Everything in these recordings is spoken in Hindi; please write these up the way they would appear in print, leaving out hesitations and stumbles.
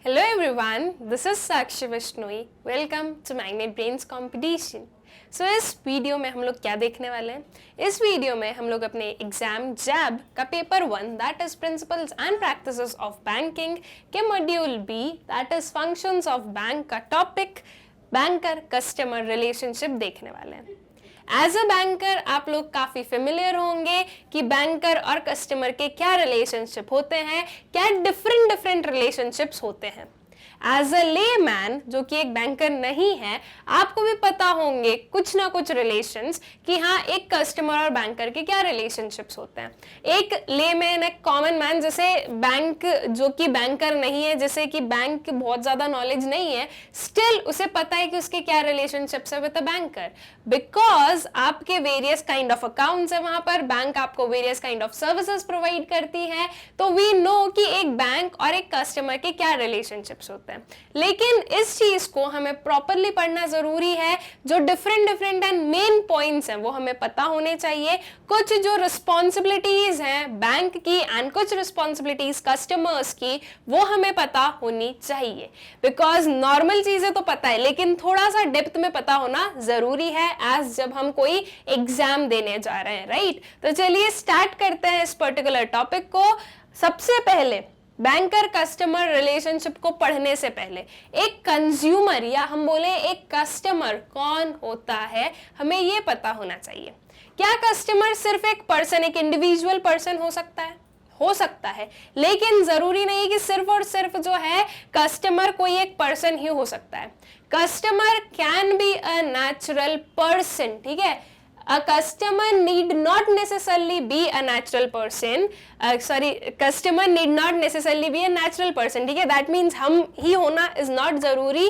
Hello everyone, this is Sakshi Vishnoi. Welcome to Magnet Brains Competition. So इस वीडियो में हम लोग क्या देखने वाले हैं? इस वीडियो में हम लोग अपने एग्जाम जैब का paper 1 that is principles and practices of banking के module B that is functions of bank का टॉपिक बैंकर कस्टमर रिलेशनशिप देखने वाले हैं. एज अ बैंकर आप लोग काफी फेमिलियर होंगे कि बैंकर और कस्टमर के क्या रिलेशनशिप होते हैं, क्या डिफरेंट रिलेशनशिप्स होते हैं. एज अ लेमैन जो कि एक बैंकर नहीं है, आपको भी पता होंगे कुछ ना कुछ रिलेशंस कि हाँ एक कस्टमर और बैंकर के क्या रिलेशनशिप्स होते हैं. एक लेमैन, एक कॉमन मैन जैसे बैंक जो कि बैंकर नहीं है, जैसे कि बैंक की बहुत ज्यादा नॉलेज नहीं है, स्टिल उसे पता है कि उसके क्या रिलेशनशिप्स है विद अ बैंकर, बिकॉज आपके वेरियस काइंड ऑफ अकाउंट्स है वहां पर, बैंक आपको various kind of services provide करती है, तो वी नो कि एक बैंक और एक कस्टमर के क्या रिलेशनशिप्स होते हैं. लेकिन इस चीज को हमें प्रॉपरली पढ़ना जरूरी है. जो डिफरेंट एंड मेन पॉइंट्स हैं वो हमें पता होने चाहिए. कुछ जो रिस्पॉन्सिबिलिटीज हैं बैंक की एंड कुछ रिस्पॉन्सिबिलिटीज कस्टमर्स की वो हमें पता होनी चाहिए, बिकॉज नॉर्मल चीजें तो पता है लेकिन थोड़ा सा डेप्थ में पता होना जरूरी है एज जब हम कोई एग्जाम देने जा रहे हैं, राइट. तो चलिए स्टार्ट करते हैं इस पर्टिकुलर टॉपिक को. सबसे पहले बैंकर कस्टमर रिलेशनशिप को पढ़ने से पहले एक कंज्यूमर या हम बोले एक कस्टमर कौन होता है हमें ये पता होना चाहिए. क्या कस्टमर सिर्फ एक पर्सन, एक इंडिविजुअल पर्सन हो सकता है? हो सकता है, लेकिन जरूरी नहीं कि सिर्फ और सिर्फ जो है कस्टमर कोई एक पर्सन ही हो सकता है. Customer can be a natural person, ठीक है. A customer need not necessarily be a natural person. Customer need not necessarily be a natural person. ठीक है, that means हम ही होना is not जरूरी.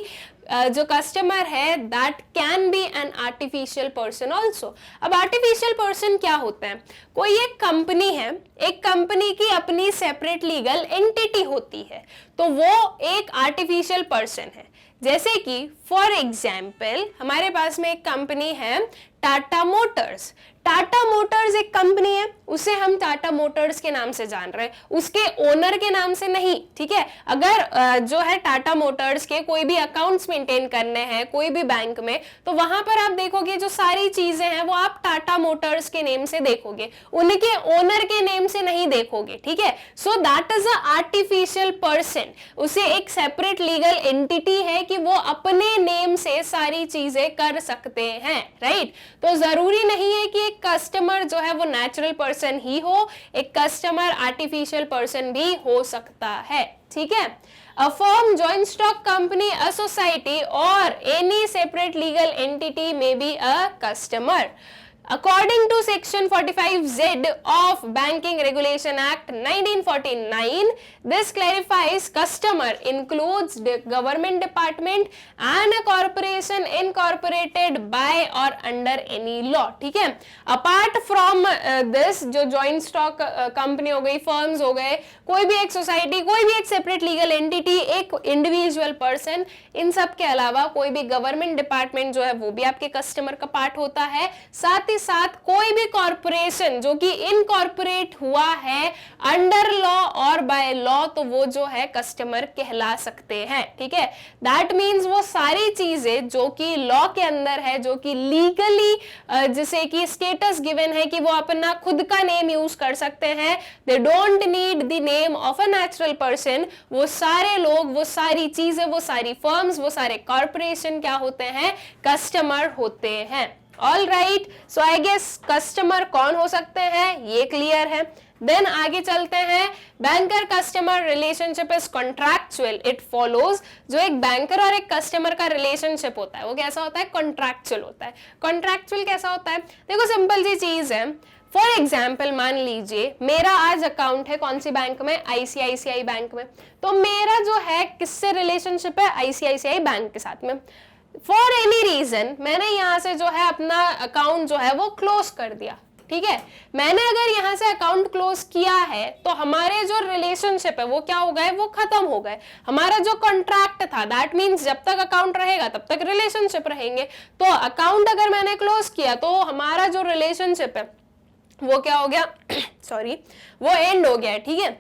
जो कस्टमर है that can be an artificial person also. अब artificial person क्या होता है? कोई एक कंपनी है, एक कंपनी की अपनी सेपरेट लीगल एंटिटी होती है, तो वो एक आर्टिफिशियल पर्सन है. जैसे कि फॉर एग्जाम्पल हमारे पास में एक कंपनी है टाटा मोटर्स. टाटा मोटर्स एक कंपनी है, उसे हम टाटा मोटर्स के नाम से जान रहे हैं, उसके ओनर के नाम से नहीं, ठीक है. अगर जो है टाटा मोटर्स के कोई भी अकाउंट्स मेंटेन करने हैं कोई भी बैंक में, तो वहां पर आप देखोगे जो सारी चीजें हैं वो आप टाटा मोटर्स के नेम से देखोगे, उनके ओनर के नेम से नहीं देखोगे, ठीक है. So that is a artificial person. उसे एक सेपरेट लीगल एंटिटी है कि वो अपने नेम से सारी चीजें कर सकते हैं, राइट. तो जरूरी नहीं है कि एक कस्टमर जो है वो नेचुरल पर्सन ही हो, एक कस्टमर आर्टिफिशियल पर्सन भी हो सकता है, ठीक है. A firm, joint stock company, a society or any separate legal entity may be a customer. According to Section 45Z of Banking Regulation Act 1949, this clarifies customer includes the government department and a corporation incorporated by or under any law. ठीक है. Apart from this, जो joint stock company हो गई, firms हो गए, कोई भी एक सोसाइटी, कोई भी एक सेपरेट लीगल एंटिटी, एक इंडिविजुअल पर्सन, इन सब के अलावा कोई भी गवर्नमेंट डिपार्टमेंट जो है वो भी आपके कस्टमर का पार्ट होता है. साथ ही साथ कोई भी कॉर्पोरेशन जो कि इनकॉर्पोरेट हुआ है अंडर लॉ और बाय लॉ, तो वो जो है कस्टमर कहला सकते हैं, ठीक है. दैट मींस वो सारी चीजें जो कि लॉ के अंदर है, जो कि लीगली जैसे कि स्टेटस गिवन है कि वो अपना खुद का नेम यूज कर सकते हैं, they don't need the name of a natural person, वो सारे लोग, वो सारी चीजें, वो सारी फर्म्स, वो सारे कॉर्पोरेशन क्या होते हैं? कस्टमर होते हैं. All right, so I guess customer कौन हो सकते हैं ये क्लियर है. देन आगे चलते हैं. Banker customer relationship is contractual. It follows जो एक बैंकर और एक कस्टमर का रिलेशनशिप होता है वो कैसा होता है? कॉन्ट्रैक्चुअल होता है. कॉन्ट्रैक्चुअल कैसा होता है? देखो सिंपल सी चीज है. फॉर एग्जाम्पल मान लीजिए मेरा आज अकाउंट है कौन सी बैंक में? आईसीआईसीआई बैंक में. तो मेरा जो है किससे रिलेशनशिप है? आईसीआईसीआई बैंक के साथ में. फॉर एनी रीजन मैंने यहाँ से जो है अपना अकाउंट जो है वो क्लोज कर दिया, ठीक है. मैंने अगर यहाँ से अकाउंट क्लोज किया है तो हमारे जो रिलेशनशिप है वो क्या हो गए? वो खत्म हो गए. हमारा जो कॉन्ट्रैक्ट था दैट मींस जब तक अकाउंट रहेगा तब तक रिलेशनशिप रहेंगे. तो अकाउंट अगर मैंने क्लोज किया तो हमारा जो रिलेशनशिप है वो क्या हो गया? सॉरी, वो एंड हो गया, ठीक है.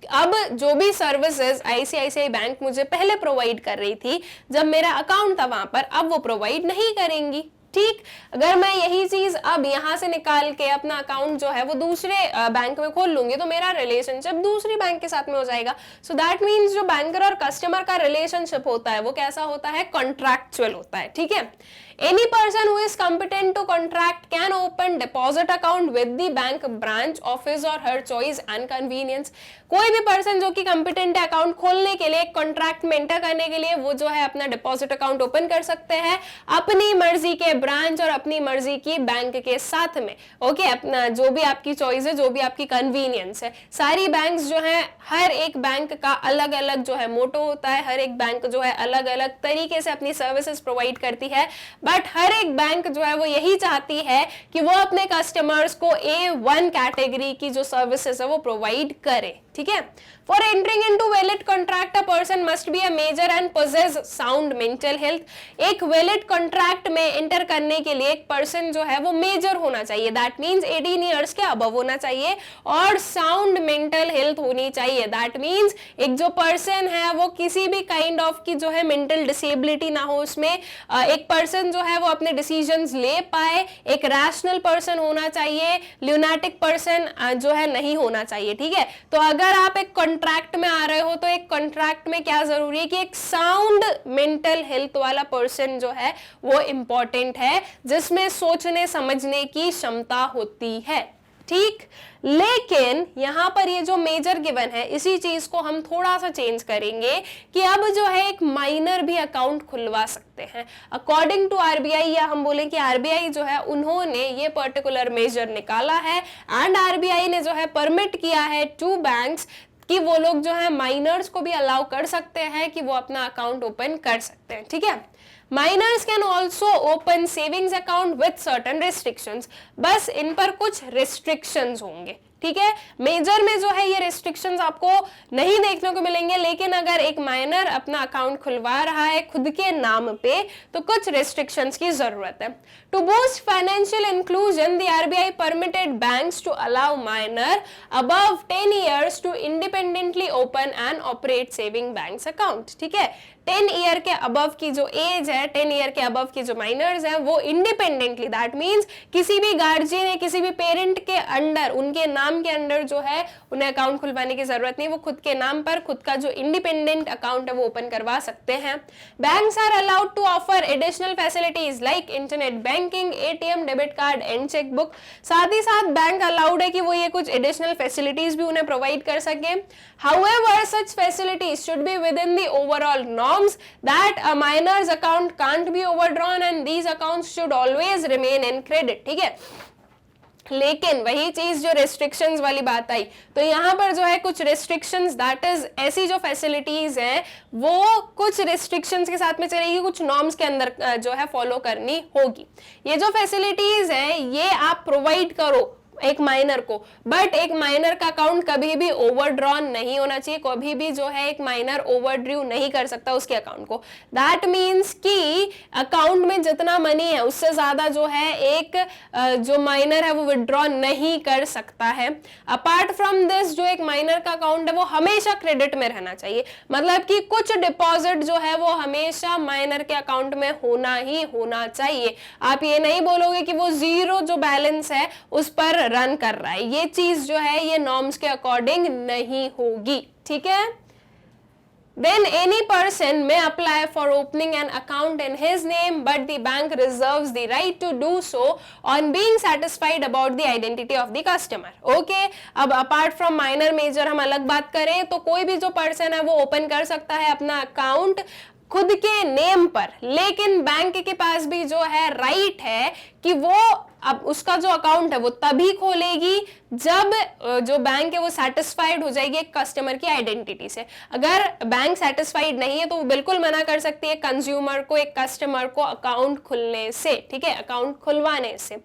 अब जो भी सर्विसेज आईसीआईसीआई बैंक मुझे पहले प्रोवाइड कर रही थी जब मेरा अकाउंट था वहां पर, अब वो प्रोवाइड नहीं करेंगी। ठीक, अगर मैं यही चीज अब यहां से निकाल के अपना अकाउंट जो है वो दूसरे बैंक में खोल लूंगी तो मेरा रिलेशनशिप दूसरी बैंक के साथ में हो जाएगा। सो दैट मीन्स जो बैंकर और कस्टमर का रिलेशनशिप होता है वो कैसा होता है, कॉन्ट्रैक्चुअल होता है। ठीक है, any person who is competent to contract can open deposit account with the bank branch of his or her choice and convenience। कोई भी पर्सन जो कि कंपिटेंट है अकाउंट खोलने के लिए, कॉन्ट्रैक्ट में एंटर करने के लिए, वो जो है अपना डिपॉजिट अकाउंट ओपन कर सकते हैं अपनी मर्जी के ब्रांच और अपनी मर्जी की बैंक के साथ में। ओके, अपना जो भी आपकी चॉइस है, जो भी आपकी कन्वीनियंस है। सारी बैंक्स जो है, हर एक बैंक का अलग अलग जो है मोटो होता है, हर एक बैंक जो है अलग अलग तरीके से अपनी सर्विसेज प्रोवाइड करती है, बट हर एक बैंक जो है वो यही चाहती है कि वो अपने कस्टमर्स को A1 कैटेगरी की जो सर्विसेज है वो प्रोवाइड करे। ठीक है, for entering into valid contract a person must be a major and possess sound mental health. एक वैलिड कॉन्ट्रैक्ट में एंटर करने के लिए एक पर्सन जो है वो मेजर होना चाहिए, दैट मींस 18 इयर्स के अबव होना चाहिए, और साउंड मेंटल हेल्थ होनी चाहिए, दैट मींस एक जो पर्सन है वो किसी भी काइंड ऑफ की जो है मेंटल डिसेबिलिटी ना हो उसमें, एक पर्सन जो है वो अपने डिसीजंस ले पाए, एक रैशनल पर्सन होना चाहिए, ल्यूनाटिक पर्सन जो है नहीं होना चाहिए। ठीक है, तो अगर आप एक कॉन्ट्रैक्ट में आ रहे हो तो एक कॉन्ट्रैक्ट में क्या जरूरी है कि एक साउंड मेंटल हेल्थ वाला पर्सन जो है वो इंपॉर्टेंट है, जिसमें सोचने समझने की क्षमता होती है। ठीक, लेकिन यहां पर ये जो मेजर गिवन है इसी चीज को हम थोड़ा सा चेंज करेंगे कि अब जो है एक माइनर भी अकाउंट खुलवा सकते हैं अकॉर्डिंग टू आरबीआई, या हम बोले कि आरबीआई जो है उन्होंने ये पर्टिकुलर मेजर निकाला है एंड आरबीआई ने जो है परमिट किया है टू बैंक्स कि वो लोग जो है माइनर्स को भी अलाउ कर सकते हैं कि वो अपना अकाउंट ओपन कर सकते हैं। ठीक है, minors can also open savings account with certain restrictions, बस इन पर कुछ रिस्ट्रिक्शंस होंगे। ठीक है, मेजर में जो है ये रिस्ट्रिक्शंस आपको नहीं देखने को मिलेंगे, लेकिन अगर एक माइनर अपना अकाउंट खुलवा रहा है खुद के नाम पे तो कुछ रिस्ट्रिक्शंस की जरूरत है। To boost financial inclusion the RBI permitted banks to allow minor above 10 years to independently open and operate saving banks account. ठीक है, 10 ईयर के अबव की जो एज है, 10 ईयर के अबव की जो माइनर्स हैं वो इंडिपेंडेंटली, दैट मींस किसी भी गार्जियन या किसी भी पेरेंट के अंडर, उनके नाम के अंडर जो है उन्हें अकाउंट खुलवाने की जरूरत नहीं, वो खुद के नाम पर खुद का जो इंडिपेंडेंट अकाउंट है वो ओपन करवा सकते हैं। Banks are allowed to offer additional facilities like internet banking, ATM, debit card and chequebook. साथ ही साथ बैंक अलाउड है कि वो ये कुछ एडिशनल फैसिलिटीज भी उन्हें प्रोवाइड कर सके। However such facilities should be with in the overall norms that a minor's account can't be overdrawn and these accounts should always remain in credit। ठीक है, लेकिन वही चीज जो रेस्ट्रिक्शंस वाली बात आई, तो यहाँ पर जो है कुछ रेस्ट्रिक्शंस, दैट इज ऐसी जो फैसिलिटीज हैं वो कुछ रेस्ट्रिक्शंस के साथ में चलेगी, कुछ नॉर्म्स के अंदर जो है फॉलो करनी होगी। ये जो फैसिलिटीज हैं ये आप प्रोवाइड करो एक माइनर को, बट एक माइनर का अकाउंट कभी भी ओवरड्रॉन नहीं होना चाहिए, कभी भी जो है एक माइनर ओवरड्रू नहीं कर सकता उसके अकाउंट को। दैट मींस कि अकाउंट में जितना मनी है उससे ज्यादा जो है एक जो माइनर है वो विड्रॉ नहीं कर सकता है। अपार्ट फ्रॉम दिस जो एक माइनर का अकाउंट है वो हमेशा क्रेडिट में रहना चाहिए, मतलब कि कुछ डिपॉजिट जो है वो हमेशा माइनर के अकाउंट में होना ही होना चाहिए। आप ये नहीं बोलोगे कि वो जीरो जो बैलेंस है उस पर रन कर रहा है, ये चीज जो है ये नॉर्म्स के अकॉर्डिंग नहीं होगी। ठीक है, then any person may apply for opening an account in his name but the bank reserves the right to do so on being satisfied about the identity of the customer। okay, अब apart from minor major हम अलग बात करें तो कोई भी जो पर्सन है वो ओपन कर सकता है अपना अकाउंट खुद के नेम पर, लेकिन बैंक के पास भी जो है राइट है कि वो अब उसका जो अकाउंट है वो तभी खोलेगी जब जो बैंक है वो सेटिस्फाइड हो जाएगी एक कस्टमर की आइडेंटिटी से। अगर बैंक सेटिस्फाइड नहीं है तो वो बिल्कुल मना कर सकती है कंज्यूमर को, एक कस्टमर को अकाउंट खुलने से। ठीक है, अकाउंट खुलवाने से।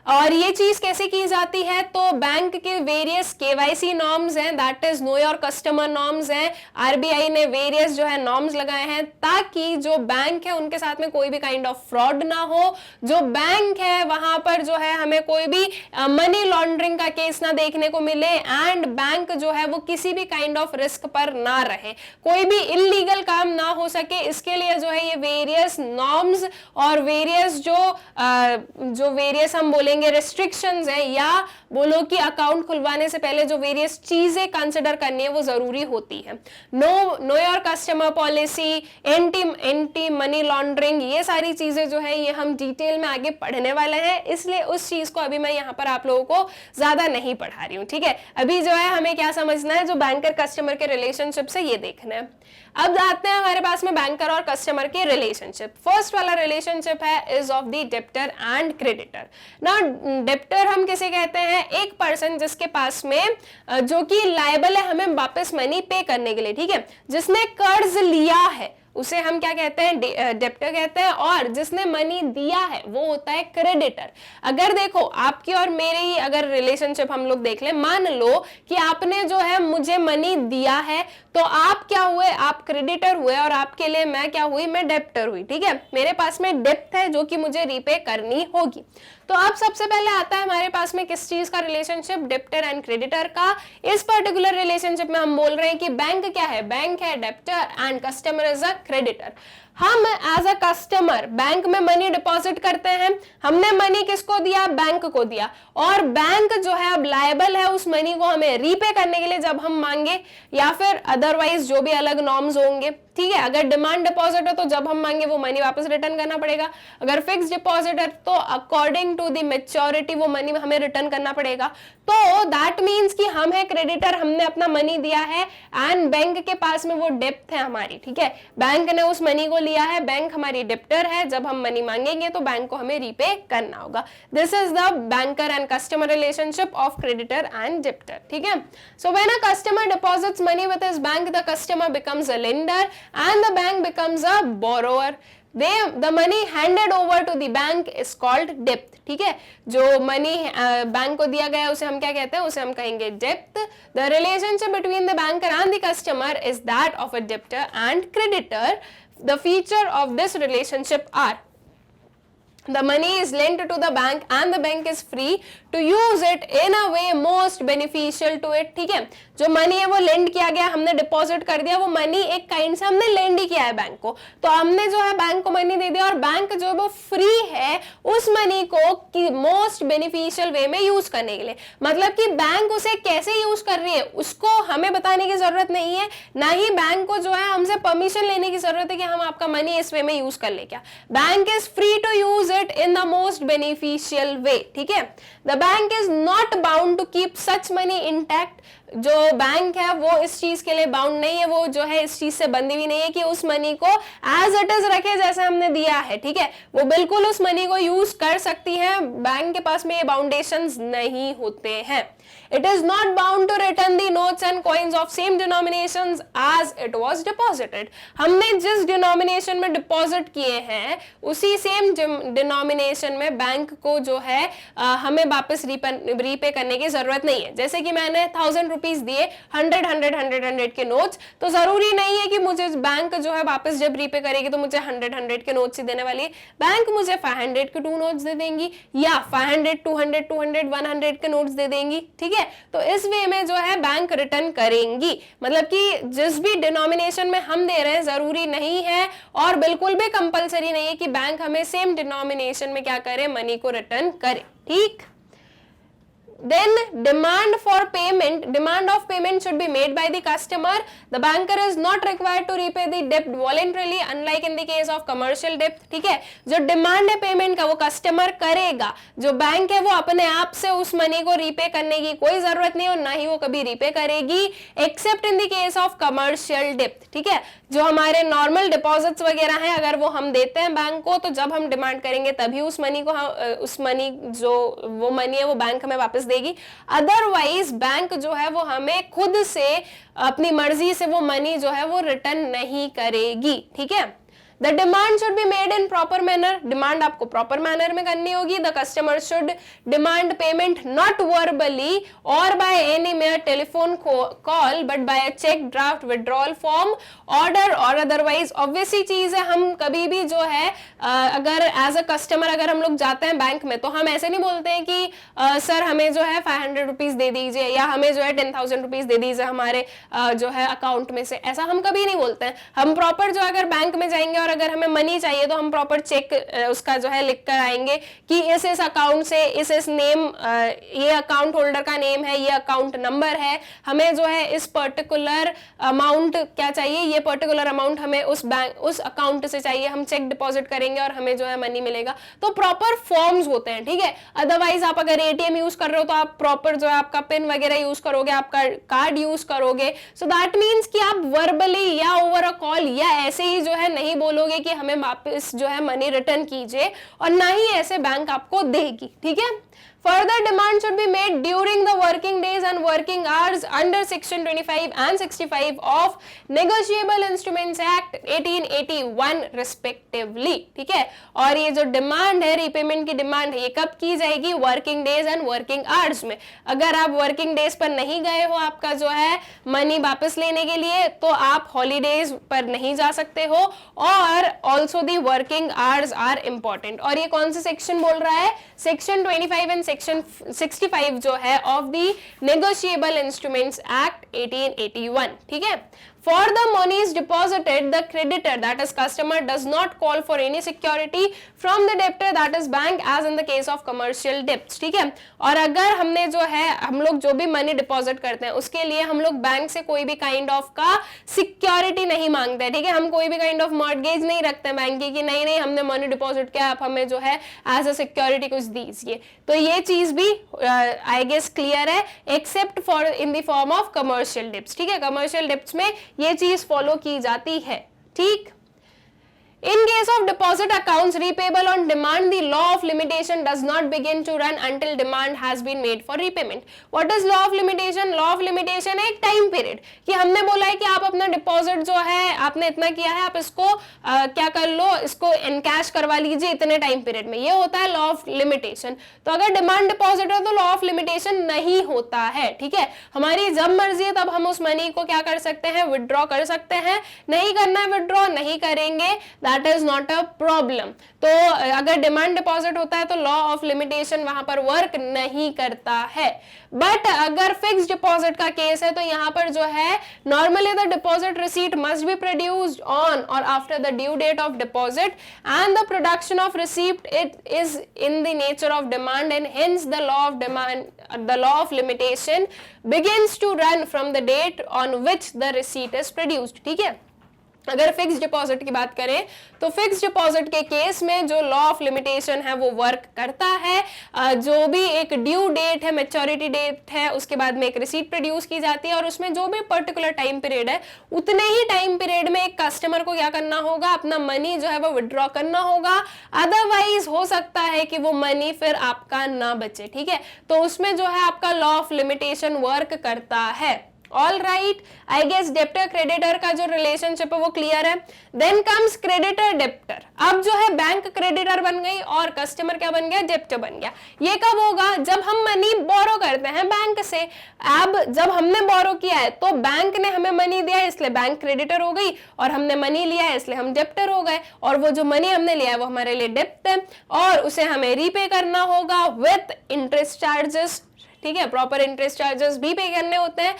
और ये चीज कैसे की जाती है, तो बैंक के वेरियस केवाईसी नॉर्म्स हैं, that is know your customer norms हैं। आरबीआई ने वेरियस जो है नॉर्म्स लगाए हैं ताकि जो बैंक है उनके साथ में कोई भी काइंड ऑफ फ्रॉड ना हो, जो बैंक है वहां पर जो है हमें कोई भी मनी लॉन्ड्रिंग का केस ना देखने को मिले, एंड बैंक जो है वो किसी भी काइंड ऑफ रिस्क पर ना रहे, कोई भी इलीगल काम ना हो सके। इसके लिए जो है ये वेरियस नॉर्म्स और वेरियस जो वेरियस हम बोलेंगे रेस्ट्रिक्शंस है, या बोलो कि अकाउंट खुलवाने से पहले जो वेरियस चीजें कंसिडर करनी है वो जरूरी होती है। Know your customer policy, anti money laundering, ये सारी चीजें जो है ये हम डिटेल में आगे पढ़ने वाले हैं, इसलिए उस चीज को अभी मैं यहाँ पर आप लोगों को ज्यादा नहीं पढ़ा रही हूँ, ठीक है। अभी जो है हमें क्या समझना है, जो बैंकर कस्टमर के रिलेशनशिप से ये देखना है। अब आते हैं हमारे पास में बैंकर और कस्टमर के रिलेशनशिप। फर्स्ट वाला रिलेशनशिप है is of the debtor and creditor. ना डेब्टर हम किसे कहते हैं, एक पर्सन जिसके पास में जो कि लायबल है हमें वापस मनी पे करने के लिए, ठीक है, जिसने कर्ज लिया है उसे हम क्या कहते हैं, डेब्टर कहते हैं, और जिसने मनी दिया है वो होता है क्रेडिटर। अगर देखो आपकी और मेरे ही अगर रिलेशनशिप हम लोग देख लें, मान लो कि आपने जो है मुझे मनी दिया है, तो आप क्या हुए, आप क्रेडिटर हुए, और आपके लिए मैं क्या हुई, मैं डेब्टर हुई, ठीक है। मेरे पास में डेब्ट है जो कि मुझे रीपे करनी होगी। तो अब सबसे पहले आता है हमारे पास में किस चीज का रिलेशनशिप, डेब्टर एंड क्रेडिटर का। इस पर्टिकुलर रिलेशनशिप में हम बोल रहे हैं कि बैंक क्या है, बैंक है debtor and customer is a creditor. हम एज अ कस्टमर बैंक में मनी डिपॉजिट करते हैं, हमने मनी किसको दिया, बैंक को दिया, और बैंक जो है अब लायबल है उस मनी को हमें रीपे करने के लिए जब हम मांगे, या फिर अदरवाइज जो भी अलग नॉर्म्स होंगे, ठीक है। अगर डिमांड डिपॉजिट है तो जब हम मांगे वो मनी वापस रिटर्न करना पड़ेगा, अगर फिक्स डिपॉजिट है तो अकॉर्डिंग टू द मैच्योरिटी वो मनी हमें रिटर्न करना पड़ेगा। तो दैट मीन्स कि हम है क्रेडिटर, हमने अपना मनी दिया है, एंड बैंक के पास में वो डेब्ट है हमारी, ठीक है। बैंक ने उस मनी को लिया है, बैंक हमारी डेब्टर है, जब हम मनी मांगेंगे तो बैंक को हमें रीपे करना होगा। This is the banker and customer relationship of creditor and debtor, ठीक है। So when a customer deposits money with his bank, the customer becomes a lender and the bank becomes a borrower. The money handed over to the bank is called debt, ठीक है। जो मनी बैंक को दिया गया उसे हम क्या कहते हैं, उसे हम कहेंगे debt. The relationship between the banker and the customer is that of a debtor and creditor. The feature of this relationship are the money is lent to the bank and the bank is free to use it in a way most beneficial to it, ठीक है। जो मनी है वो लेंड किया गया, हमने डिपॉजिट कर दिया, वो मनी एक काइंड से हमने लेंड ही किया है बैंक को, तो हमने जो है बैंक को मनी दे दिया, और बैंक जो है वो फ्री है उस मनी को मोस्ट बेनिफिशियल वे में यूज करने के लिए। मतलब कि बैंक उसे कैसे यूज कर रही है उसको हमें बताने की जरूरत नहीं है, ना ही बैंक को जो है हमसे परमिशन लेने की जरूरत है कि हम आपका मनी इस वे में यूज कर ले। क्या, bank is free to use it in the most beneficial way, ठीक है। The bank is not bound to keep such money intact. जो बैंक है वो इस चीज के लिए बाउंड नहीं है, वो जो है इस चीज से बंधी हुई नहीं है कि उस मनी को एज इट इज रखे जैसे हमने दिया है, ठीक है। वो बिल्कुल उस मनी को यूज कर सकती है, बैंक के पास में ये बाउंडेशंस नहीं होते हैं। It is not bound to return the notes and coins of same denominations as it was deposited. हमने जिस डिनोमिनेशन में डिपॉजिट किए हैं उसी सेम डिनोमिनेशन में बैंक को जो है हमें वापस रीपे करने की जरूरत नहीं है। जैसे कि मैंने 1000 रुपीज दिए 100 के नोट्स, तो जरूरी नहीं है कि मुझे बैंक जो है वापस जब रीपे करेगी तो मुझे 100 के नोट्स ही देने वाली है। बैंक मुझे 500 के 2 नोट्स दे देंगी, या 500 200 200 100 के नोट्स दे देंगी, ठीक है। तो इस वे में जो है बैंक रिटर्न करेंगी, मतलब कि जिस भी डिनोमिनेशन में हम दे रहे हैं जरूरी नहीं है और बिल्कुल भी कंपलसरी नहीं है कि बैंक हमें सेम डिनोमिनेशन में क्या करे, मनी को रिटर्न करे, ठीक। Then demand of payment should be made by the customer. The banker is not required to repay the debt voluntarily, unlike in the case of commercial debt, ठीक है। जो डिमांड है पेमेंट का वो कस्टमर करेगा, जो बैंक है वो अपने आप से उस मनी को रीपे करने की कोई जरूरत नहीं और ना ही वो कभी रीपे करेगी, accept in the case of commercial डेब्ट, ठीक है। जो हमारे नॉर्मल डिपॉजिट्स वगैरह हैं अगर वो हम देते हैं बैंक को, तो जब हम डिमांड करेंगे तभी उस मनी को उस मनी जो वो मनी है वो बैंक हमें वापस देगी। अदरवाइज बैंक जो है वो हमें खुद से अपनी मर्जी से वो मनी जो है वो रिटर्न नहीं करेगी, ठीक है। The demand should be made in proper manner, demand आपको प्रॉपर मैनर में करनी होगी. The customer should demand payment not verbally or by any mere telephone call but by a cheque, draft, withdrawal form, order or otherwise. Obviously चीज है, हम कभी भी जो है अगर एज अ कस्टमर अगर हम लोग जाते हैं बैंक में तो हम ऐसे नहीं बोलते हैं कि सर हमें जो है 500 रुपीज दे दीजिए या हमें जो है 10,000 रुपीज दे दीजिए हमारे जो है अकाउंट में से. ऐसा हम कभी नहीं बोलते हैं. हम प्रॉपर जो अगर बैंक में जाएंगे और अगर हमें मनी चाहिए तो हम प्रॉपर चेक उसका जो है लिख कर आएंगे कि इस अकाउंट से इस नेम, ये अकाउंट होल्डर का नेम है, ये अकाउंट नंबर है, हमें जो है इस पर्टिकुलर अमाउंट क्या चाहिए, ये पर्टिकुलर अमाउंट हमें उस बैंक उस अकाउंट से चाहिए, हम चेक डिपॉजिट करेंगे और हमें जो है मनी मिलेगा. तो प्रॉपर फॉर्म्स होते हैं. ठीक है. अदरवाइज आप अगर एटीएम यूज कर रहे हो तो आप प्रॉपर जो है आपका पिन वगैरह यूज करोगे, आपका कार्ड यूज करोगे. सो दैट मीन्स कि आप वर्बली या ओवर अ कॉल या ऐसे ही जो है नहीं बोलोगे कि हमें वापस जो है मनी रिटर्न कीजिए, और ना ही ऐसे बैंक आपको देगी. ठीक है. Further demand should be made during the working days and working hours under section 25 and 65 of Negotiable Instruments Act 1881 respectively. ठीक है. और ये जो डिमांड है, रीपेमेंट की डिमांड है, ये कब की जाएगी? Working days and working hours में. अगर आप वर्किंग डेज पर नहीं गए हो आपका जो है मनी वापस लेने के लिए तो आप हॉलीडेज पर नहीं जा सकते हो. और also the working hours are important. और ये कौन सा सेक्शन बोल रहा है? सेक्शन 25 एंड सेक्शन 65 जो है of the negotiable instruments act 1881. ठीक है. For the monies deposited, the creditor, that is customer, does not call for any security from the debtor, that is bank, as in the case of commercial debts. ठीक है. और अगर हमने जो है हम लोग जो भी मनी डिपॉजिट करते हैं उसके लिए हम लोग बैंक से कोई भी काइंड ऑफ का सिक्योरिटी नहीं मांगते हैं. ठीक है. हम कोई भी काइंड ऑफ मॉर्गेज नहीं रखते हैं बैंक की कि नहीं नहीं हमने मनी डिपॉजिट किया, आप हमें जो है एज अ सिक्योरिटी कुछ दीजिए. तो ये चीज भी आई गेस क्लियर है, except for in the form of commercial dips. ठीक है. कमर्शियल डिप्स में ये चीज फॉलो की जाती है. ठीक. In case of deposit accounts repayable on demand, the law of limitation does not begin to run until demand has been made for repayment. What is law of limitation? Law of limitation है एक टाइम पीरियड कि हमने बोला है कि आप अपना डिपॉजिट जो है आपने इतना किया है, आप इसको क्या कर लो, इसको इनकैश करवा लीजिए इतने टाइम पीरियड में. ये होता है लॉ ऑफ लिमिटेशन. तो अगर डिमांड डिपॉजिट है तो लॉ ऑफ लिमिटेशन नहीं होता है. ठीक है. हमारी जब मर्जी है तब हम उस मनी को क्या कर सकते हैं? विड्रॉ कर सकते हैं. नहीं करना है विड्रॉ नहीं करेंगे, that is not a problem. तो अगर डिमांड डिपॉजिट होता है तो लॉ ऑफ लिमिटेशन वहां पर वर्क नहीं करता है. बट अगर फिक्स्ड डिपॉजिट का केस है तो यहाँ पर जो है normally the deposit receipt must be produced on or after the due date of deposit and the production of receipt it is in the nature of demand and hence the law of demand the law of limitation begins to run from the date on which the receipt is produced. ठीक है. अगर फिक्स डिपॉजिट की बात करें तो फिक्स डिपॉजिट के केस में जो लॉ ऑफ लिमिटेशन है वो वर्क करता है. जो भी एक ड्यू डेट है, मैच्योरिटी डेट है, उसके बाद में एक रिसीट प्रोड्यूस की जाती है और उसमें जो भी पर्टिकुलर टाइम पीरियड है उतने ही टाइम पीरियड में एक कस्टमर को क्या करना होगा? अपना मनी जो है वो विड्रॉ करना होगा. अदरवाइज हो सकता है कि वो मनी फिर आपका ना बचे. ठीक है. तो उसमें जो है आपका लॉ ऑफ लिमिटेशन वर्क करता है. All right. I guess debtor creditor का जो रिलेशनशिप है वो क्लियर है. Then comes creditor debtor. अब जो है बैंक क्रेडिटर बन गई और कस्टमर क्या बन गया? डेप्टर बन गया. ये कब होगा? जब हम मनी बोरो करते हैं बैंक से. अब जब हमने बोरो किया है तो बैंक ने हमें मनी दिया है इसलिए बैंक क्रेडिटर हो गई, और हमने मनी लिया है इसलिए हम डेप्टर हो गए, और वो जो मनी हमने लिया है वो हमारे लिए डेप्ट है और उसे हमें रीपे करना होगा विथ इंटरेस्ट चार्जेस. ठीक है. प्रॉपर इंटरेस्ट चार्जेस भी पे करने होते हैं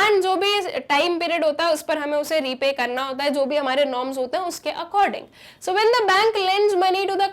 एंड जो भी टाइम पीरियड होता है उस पर हमें उसे रीपे करना होता है जो भी हमारे नॉर्म्स होते हैं उसके according. So when the bank lends money to the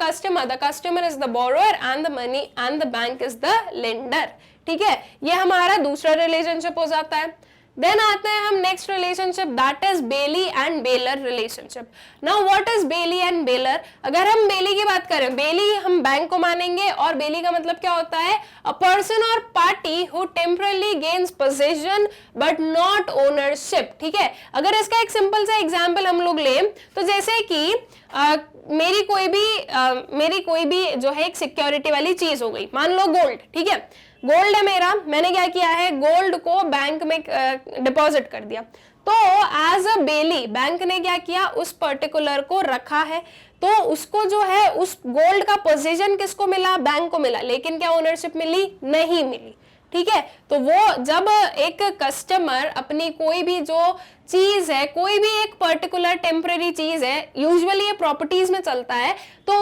customer is the borrower and the money and the bank is the lender. ठीक है. ये हमारा दूसरा रिलेशनशिप हो जाता है. देन आते हैं हम next relationship, that is bailee and bailor relationship. Now what is bailee and bailor? अगर हम बेली की बात करें, बेली हम बैंक को मानेंगे और बेली का मतलब क्या होता है? अ पर्सन और party who temporary gains possession but not ownership. ठीक है. अगर इसका एक सिंपल सा एग्जांपल हम लोग लें तो जैसे कि मेरी कोई भी जो है एक सिक्योरिटी वाली चीज हो गई, मान लो गोल्ड. ठीक है. गोल्ड है मेरा, मैंने क्या किया है? गोल्ड को बैंक में डिपॉजिट कर दिया. तो एज अ बेली बैंक ने क्या किया, उस पर्टिकुलर को रखा है, तो उसको जो है उस गोल्ड का पोजीशन किसको मिला, बैंक को मिला, लेकिन क्या ओनरशिप मिली, नहीं मिली। ठीक है, तो वो जब एक कस्टमर अपनी कोई भी जो चीज है, कोई भी एक पर्टिकुलर टेम्पररी चीज है, यूजुअली ये प्रॉपर्टीज में चलता है, तो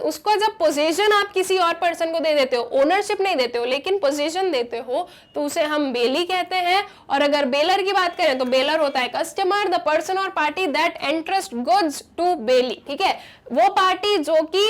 उसको जब पोजीशन आप किसी और पर्सन को दे देते हो, ओनरशिप नहीं देते हो लेकिन पोजीशन देते हो, तो उसे हम बेली कहते हैं। और अगर बेलर की बात करें तो बेलर होता है कस्टमर, द पर्सन और party that entrust goods to bailee. ठीक है, वो पार्टी जो कि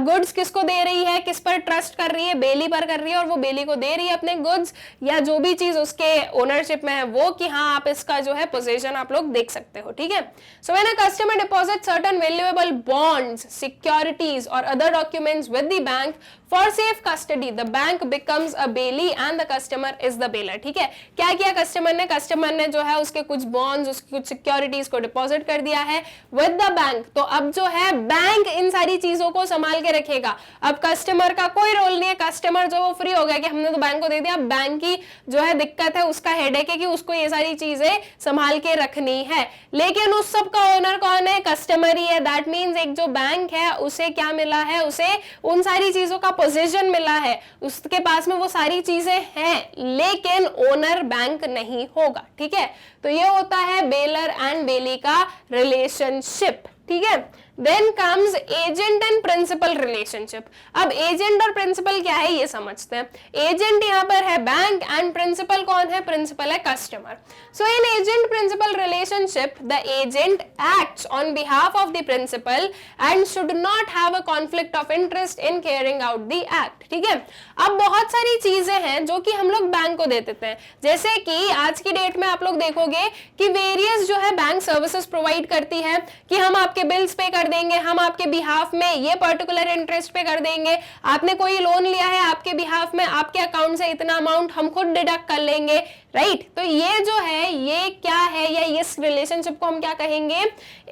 गुड्स किसको दे रही है, किस पर ट्रस्ट कर रही है, बेली पर कर रही है, और वो बेली को दे रही है अपने गुड्स या जो भी चीज उसके ओनरशिप में है वो, कि हाँ आप इसका जो है पोजीशन आप लोग देख सकते हो। ठीक है, so when a customer deposit certain valuable bonds, securities or other documents with the bank for safe custody, the bank becomes a bailee and the customer is the bailor. ठीक है, क्या किया कस्टमर ने जो है उसके कुछ बॉन्ड्स, उसकी कुछ सिक्योरिटीज को डिपॉजिट कर दिया है विद द बैंक, तो अब जो है बैंक इन सारी चीजों को संभाल के रखेगा। अब कस्टमर का कोई रोल नहीं है, कस्टमर जो वो फ्री हो गया कि हमने तो बैंक को दे दिया, बैंक की जो है दिक्कत है, उसका हेडेक है कि उसको ये सारी चीजें संभाल के रखनी है। लेकिन उस सब का ओनर कौन है, कस्टमर ही है। दैट मींस एक जो बैंक है उसे क्या मिला है, उसे उन सारी चीजों का पोजीशन मिला है, उसके पास में वो सारी चीजें हैं, लेकिन ओनर बैंक नहीं होगा। ठीक है, तो ये होता है बेलर एंड बेली का रिलेशनशिप। ठीक है, then comes agent and principal relationship. अब एजेंट और प्रिंसिपल क्या है ये समझते हैं। एजेंट यहाँ पर है बैंक एंड प्रिंसिपल कौन है, प्रिंसिपल है customer. So in agent principal relationship the agent acts on behalf of the principal and should not have a conflict of interest in carrying out the act. ठीक है, अब बहुत सारी चीजें हैं जो कि हम लोग बैंक को दे देते हैं, जैसे कि आज की डेट में आप लोग देखोगे कि वेरियस जो है बैंक सर्विसेज प्रोवाइड करती है कि हम आपके बिल्स पे कर देंगे, हम आपके बिहाफ में ये पर्टिकुलर इंटरेस्ट पे कर देंगे, आपने कोई लोन लिया है आपके बिहाफ में, आपके अकाउंट से इतना अमाउंट हम खुद डिडक्ट कर लेंगे, राइट। तो ये जो है ये क्या है, या इस रिलेशनशिप को हम क्या कहेंगे,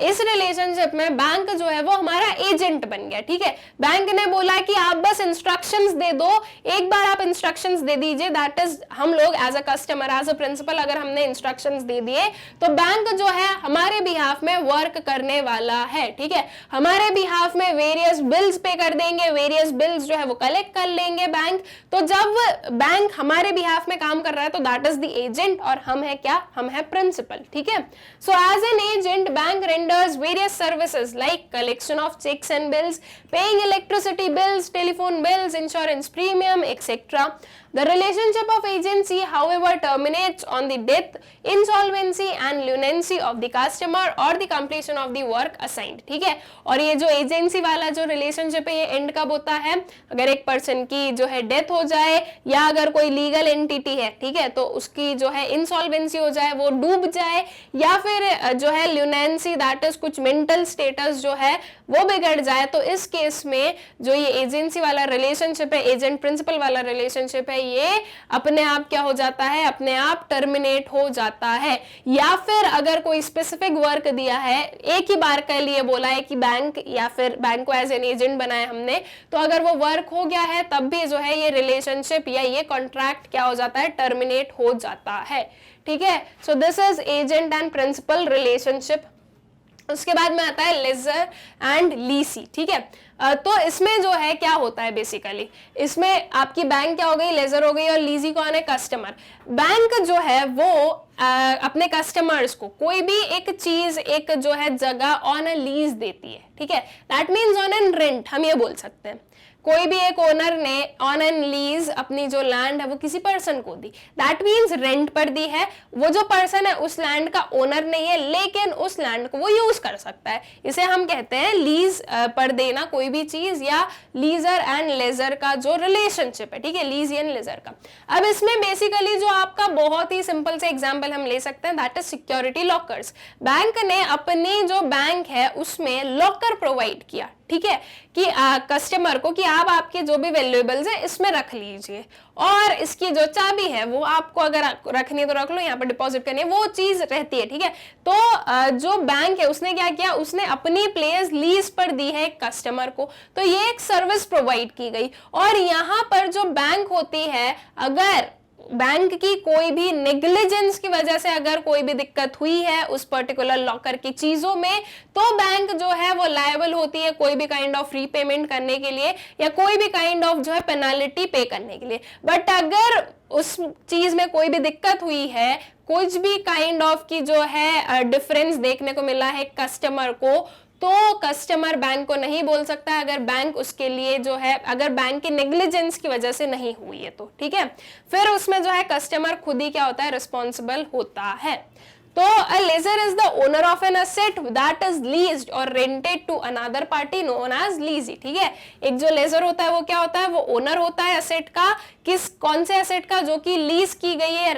इस रिलेशनशिप में बैंक जो है वो हमारा एजेंट बन गया। ठीक है, बैंक ने बोला कि आप बस इंस्ट्रक्शंस दे दो, एक बार आप इंस्ट्रक्शंस दे दीजिए, दैट इज हम लोग as a customer, as a principal अगर हमने इंस्ट्रक्शंस दे दिए तो बैंक जो है हमारे बिहाफ में वर्क करने वाला है। ठीक है, हमारे बिहाफ में वेरियस बिल्स पे कर देंगे, वेरियस बिल्स जो है वो कलेक्ट कर लेंगे बैंक। तो जब बैंक हमारे बिहाफ में काम कर रहा है तो दैट इज द एजेंट, और हम है क्या, हम है प्रिंसिपल। ठीक है, so as an agent bank renders various services like collection of cheques and bills, paying electricity bills, telephone bills, insurance premium etcetera. The relationship of agency, however, terminates on the death, insolvency and lunacy of the customer or the completion of the work assigned. ठीक है, और ये जो एजेंसी वाला जो रिलेशनशिप है ये एंड कब होता है, अगर एक पर्सन की जो है डेथ हो जाए, या अगर कोई लीगल एंटिटी है, ठीक है, तो उसकी जो है इंसॉल्वेंसी हो जाए, वो डूब जाए, या फिर जो है ल्यूनेंसी, दैट इज कुछ मेंटल स्टेटस जो है वो बिगड़ जाए, तो इस केस में जो ये एजेंसी वाला रिलेशनशिप है, एजेंट प्रिंसिपल वाला रिलेशनशिप है, ये अपने आप क्या हो जाता है, अपने आप टर्मिनेट हो जाता है। या फिर अगर कोई स्पेसिफिक वर्क दिया है, एक ही बार के लिए बोला है कि बैंक, या फिर बैंक को एज एन एजेंट बनाया हमने, तो अगर वो वर्क हो गया है तब भी जो है ये रिलेशनशिप या ये कॉन्ट्रैक्ट क्या हो जाता है, टर्मिनेट हो जाता है। ठीक है, so this is agent and principal relationship. उसके बाद में आता है लेजर एंड लीसी। ठीक है, तो इसमें जो है क्या होता है, बेसिकली इसमें आपकी बैंक क्या हो गई, लेजर हो गई, और लीजी कौन है, कस्टमर। बैंक जो है वो अपने कस्टमर्स को कोई भी एक चीज, एक जो है जगह ऑन अ लीज देती है। ठीक है, that means on an rent, हम ये बोल सकते हैं। कोई भी एक ओनर ने ऑन एन लीज अपनी जो लैंड है वो किसी पर्सन को दी, दैट मीन्स रेंट पर दी है। वो जो पर्सन है उस लैंड का ओनर नहीं है, लेकिन उस लैंड को वो यूज कर सकता है। इसे हम कहते हैं लीज पर देना कोई भी चीज, या लीजर एंड लेजर का जो रिलेशनशिप है। ठीक है, लीज एंड लेजर का। अब इसमें बेसिकली जो आपका बहुत ही सिंपल से एग्जाम्पल हम ले सकते हैं, that is security lockers. Bank ने अपनी जो बैंक है उसमें लॉकर प्रोवाइड किया, ठीक है, कि कस्टमर को कि आप आपके जो भी वैल्यूएबल्स है इसमें रख लीजिए, और इसकी जो चाबी है वो आपको अगर रखनी है तो रख लो, यहाँ पर डिपॉजिट करनी है, वो चीज रहती है। ठीक है, तो जो बैंक है उसने क्या किया, उसने अपनी प्लेस लीज पर दी है कस्टमर को, तो ये एक सर्विस प्रोवाइड की गई। और यहाँ पर जो बैंक होती है, अगर बैंक की कोई भी नेग्लिजेंस की वजह से अगर कोई भी दिक्कत हुई है उस पर्टिकुलर लॉकर की चीजों में, तो बैंक जो है वो लायबल होती है कोई भी काइंड ऑफ रीपेमेंट करने के लिए या कोई भी काइंड ऑफ जो है पेनाल्टी पे करने के लिए। बट अगर उस चीज में कोई भी दिक्कत हुई है, कुछ भी काइंड ऑफ की जो है डिफरेंस देखने को मिला है कस्टमर को, तो कस्टमर बैंक को नहीं बोल सकता अगर बैंक उसके लिए जो है, अगर बैंक की नेग्लिजेंस की वजह से नहीं हुई है तो, ठीक है। फिर उसमें जो है कस्टमर खुद ही क्या होता है, रिस्पॉन्सिबल होता है। तो a lessor is the owner of an asset that is leased or rented to another party known as leasee, ठीक है। एक जो लेजर होता है वो क्या होता है, वो ओनर होता है असेट का, किस कौन से असेट का, जो कि लीज की गई है,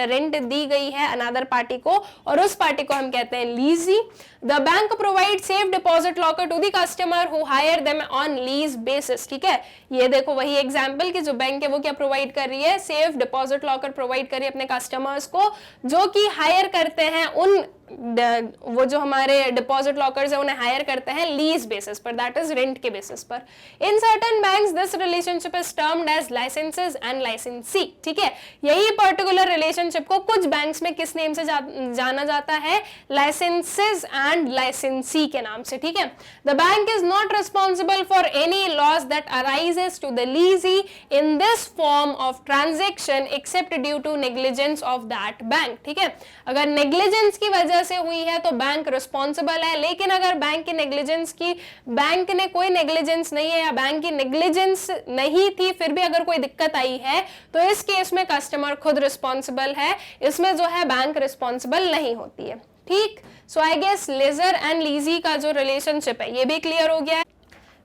रेंट दी गई है अनदर पार्टी को, और उस पार्टी को हम कहते हैं lessee. The bank provide safe deposit locker to the customer who hire them on lease basis, ठीक है। ये देखो वही एग्जांपल कि जो बैंक है वो क्या प्रोवाइड कर रही है, सेफ डिपॉजिट लॉकर प्रोवाइड कर रही है अपने कस्टमर्स को जो कि हायर करते हैं उन वो जो हमारे डिपॉजिट लॉकर्स है उन्हें हायर करते हैं लीज बेसिस पर, दैट इज रेंट के बेसिस पर। In certain banks this relationship is termed as licences and licensee, ठीक है। यही पर्टिकुलर रिलेशनशिप को कुछ बैंक्स में किस नेम से जाना जाता है, लाइसेंसेस एंड लाइसेंसी के नाम से, ठीक है। The bank is not responsible for any loss that arises to the lessee in this form of transaction except due to negligence of that bank, ठीक है। अगर नेग्लिजेंस की वजह से हुई है तो बैंक रिस्पॉन्सिबल है, लेकिन अगर बैंक की नेग्लिजेंस की, बैंक ने कोई नेग्लिजेंस नहीं है या बैंक की नेग्लिजेंस नहीं थी फिर भी अगर कोई दिक्कत आई है तो इस केस में कस्टमर खुद रिस्पॉन्सिबल है, इसमें जो है बैंक रिस्पॉन्सिबल नहीं होती है, ठीक। सो आई गेस लेजर एंड लीजी का जो रिलेशनशिप है ये भी क्लियर हो गया है।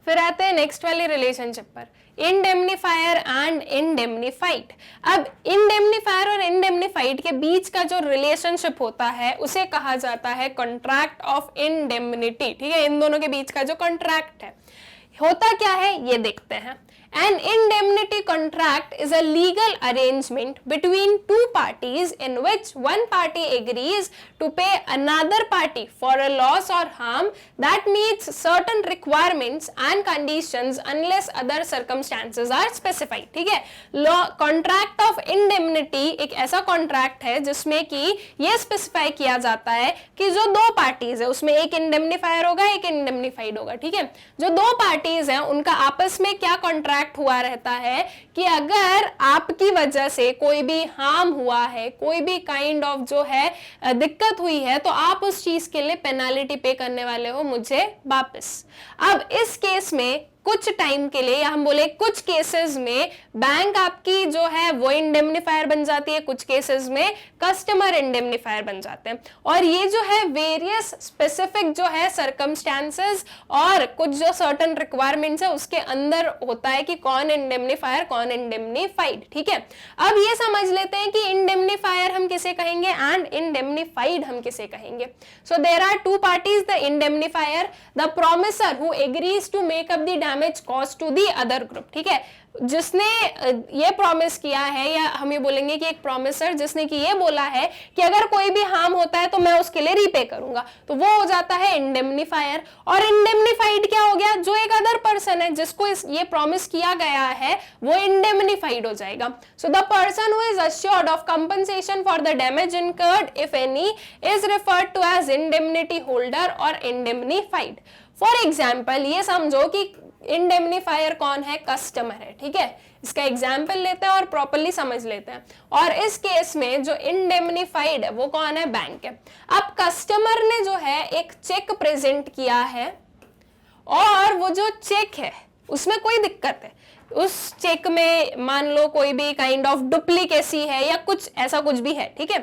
फिर आते हैं नेक्स्ट वाले रिलेशनशिप पर, इंडेमनीफायर एंड इंडेमनीफाइड। अब इंडेमनीफायर और इंडेमनीफाइड के बीच का जो रिलेशनशिप होता है उसे कहा जाता है कॉन्ट्रैक्ट ऑफ इंडेमनिटी, ठीक है। इन दोनों के बीच का जो कॉन्ट्रैक्ट है होता क्या है ये देखते हैं। An indemnity contract is a legal arrangement between two parties in which one party agrees to pay another party for a loss or harm that meets certain requirements and conditions unless other circumstances are specified, ठीक है। कॉन्ट्रैक्ट ऑफ इंडेमनिटी एक ऐसा कॉन्ट्रैक्ट है जिसमें कि ये स्पेसिफाई किया जाता है कि जो दो पार्टीज है उसमें एक इंडेमनीफायर होगा एक इंडेमनीफाइड होगा, ठीक है। जो दो पार्टीज हैं उनका आपस में क्या कॉन्ट्रैक्ट हुआ रहता है कि अगर आपकी वजह से कोई भी हार्म हुआ है, कोई भी काइंड ऑफ जो है दिक्कत हुई है, तो आप उस चीज के लिए पेनाल्टी पे करने वाले हो मुझे वापस। अब इस केस में कुछ टाइम के लिए या हम बोले कुछ केसेस में बैंक आपकी जो है वो इंडेमनीफायर बन जाती है, कुछ केसेस में कस्टमर इंडेमनीफायर बन जाते हैं, और ये जो है वेरियस स्पेसिफिक जो है सर्कमस्टेंसेस और कुछ जो सर्टेन रिक्वायरमेंट्स है उसके अंदर होता है कि कौन इंडेमनीफायर कौन इंडेमनीफाइड, ठीक है। अब ये समझ लेते हैं कि इंडेमनीफायर हम किसे कहेंगे एंड इंडेमनीफाइड हम किसे कहेंगे। So there are two parties, the indemnifier, the promiser who agrees to make up the damage cause to the other group, ठीक है। जिसने ये प्रॉमिस किया है, या हम ये बोलेंगे कि एक प्रॉमिसर जिसने कि ये बोला है कि अगर कोई भी हार्म होता है तो मैं उसके लिए रीपे करूंगा, तो वो हो जाता है इंडेमनीफायर। और इंडेमनीफाइड क्या हो गया, जो एक अदर पर्सन है जिसको ये प्रॉमिस किया गया है वो इंडेमनीफाइड हो जाएगा। So the person who is assured of compensation for the damage incurred if any is referred to as indemnity holder और इंडेमनीफाइड। फॉर एग्जाम्पल ये समझो कि इंडेमनीफायर कौन है, कस्टमर है, ठीक है। इसका एग्जाम्पल लेते हैं और प्रॉपर्ली समझ लेते हैं। और इस केस में जो इंडेमनीफाइड है वो कौन है, बैंक है। अब कस्टमर ने जो है एक चेक प्रेजेंट किया है और वो जो चेक है उसमें कोई दिक्कत है, उस चेक में मान लो कोई भी काइंड ऑफ डुप्लीकेसी है या कुछ ऐसा कुछ भी है, ठीक है।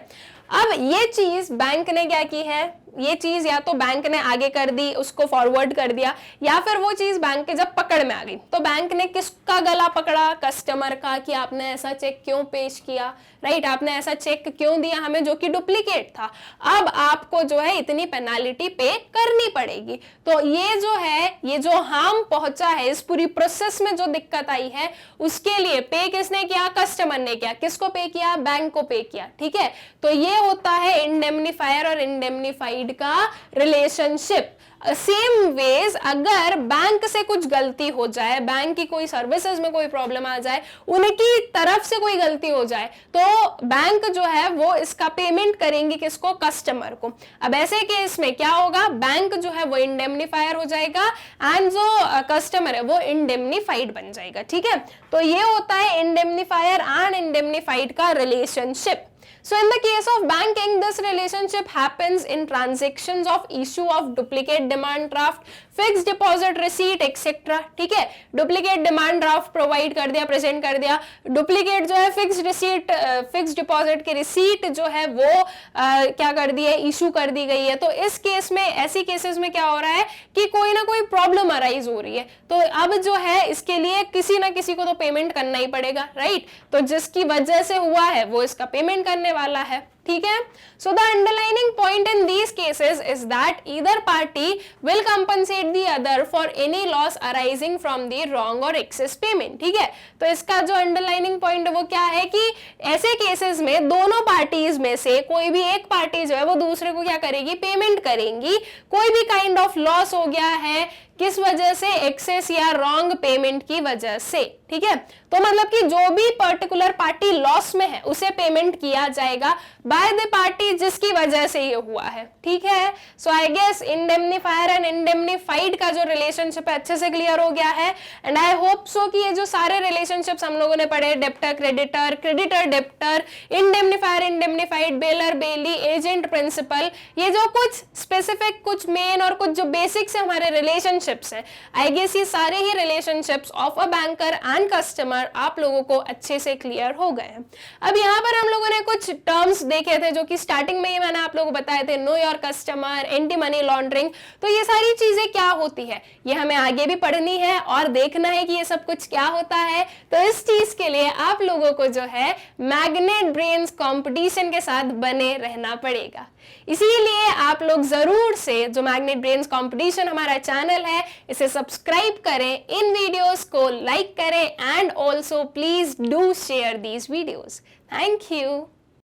अब ये चीज बैंक ने क्या की है, ये चीज या तो बैंक ने आगे कर दी, उसको फॉरवर्ड कर दिया, या फिर वो चीज बैंक के जब पकड़ में आ गई तो बैंक ने किसका गला पकड़ा, कस्टमर का, कि आपने ऐसा चेक क्यों पेश किया, राइट, आपने ऐसा चेक क्यों दिया हमें जो कि डुप्लीकेट था, अब आपको जो है इतनी पेनाल्टी पे करनी पड़ेगी। तो ये जो है, ये जो हार्म पहुंचा है, इस पूरी प्रोसेस में जो दिक्कत आई है उसके लिए पे किसने किया, कस्टमर ने किया। किसको पे किया, बैंक को पे किया, ठीक है। तो ये होता है इंडेमनीफायर और इंडेमनीफाइड का रिलेशनशिप। सेम वेज अगर बैंक से कुछ गलती हो जाए, बैंक की कोई सर्विसेज में कोई प्रॉब्लम आ जाए, उनकी तरफ से कोई गलती हो जाए, तो बैंक जो है वो इसका पेमेंट करेंगे किसको? कस्टमर को। अब ऐसे केस में क्या होगा? बैंक जो है वो इंडेमनीफायर हो जाएगा एंड जो कस्टमर है वो इंडेमनीफाइड बन जाएगा। ठीक है, तो ये होता है इंडेमनीफायर एंड इंडेमनीफाइड का relationship. So in the case of banking, this relationship happens in transactions of issue of duplicate demand draft, fix deposit receipt etcetera. ठीक है, डुप्लीकेट डिमांड ड्राफ्ट प्रोवाइड कर दिया, प्रेजेंट कर दिया, डुप्लीकेट जो है फिक्स रिसीट, फिक्स डिपॉजिट की रिसीट जो है वो क्या कर दी है? इशू कर दी गई है। तो इस केस में, ऐसी केसेस में क्या हो रहा है कि कोई ना कोई प्रॉब्लम अराइज हो रही है, तो अब जो है इसके लिए किसी ना किसी को तो पेमेंट करना ही पड़ेगा, राइट? तो जिसकी वजह से हुआ है वो इसका पेमेंट करने वाला है। ठीक है, so the underlining point in these cases is that either party will compensate the other for any loss arising from the wrong और एक्सेस पेमेंट। ठीक है, तो इसका जो अंडरलाइनिंग पॉइंट है वो क्या है कि ऐसे केसेस में दोनों पार्टीज में से कोई भी एक पार्टी जो है वो दूसरे को क्या करेगी? पेमेंट करेंगी। कोई भी काइंड ऑफ लॉस हो गया है, किस वजह से? एक्सेस या रॉन्ग पेमेंट की वजह से। ठीक है, तो मतलब कि जो भी पर्टिकुलर पार्टी लॉस में है उसे पेमेंट किया जाएगा बाय द पार्टी जिसकी वजह से ये हुआ है। ठीक है, so I guess indemnifier and indemnified का जो रिलेशनशिप है अच्छे से क्लियर हो गया है। एंड आई होप सो कि ये जो सारे रिलेशनशिप्स हम लोगों ने पढ़े, debtor creditor, creditor debtor, indemnifier indemnified, bailor bailee, agent principal, ये जो कुछ स्पेसिफिक, कुछ मेन और कुछ जो बेसिक्स है हमारे रिलेशनशिप्स हैं, आई गेस ये सारे ही relationships of a banker and customer आप लोगों को अच्छे से क्लियर हो गए हैं। अब यहाँ पर हम लोगों ने कुछ टर्म्स देखे थे जो कि स्टार्टिंग में ही मैंने आप लोगों को बताए थे, know your customer, anti money laundering. तो ये सारी चीजें क्या होती है ये हमें आगे भी पढ़नी है और देखना है कि ये सब कुछ क्या होता है। तो इस चीज के लिए आप लोगों को जो है मैग्नेट ब्रेन्स कंपटीशन के साथ बने रहना पड़ेगा। इसीलिए आप लोग जरूर से जो मैग्नेट ब्रेन्स कंपटीशन हमारा चैनल है इसे सब्सक्राइब करें, इन वीडियोस को लाइक करें and also please do share these videos. Thank you.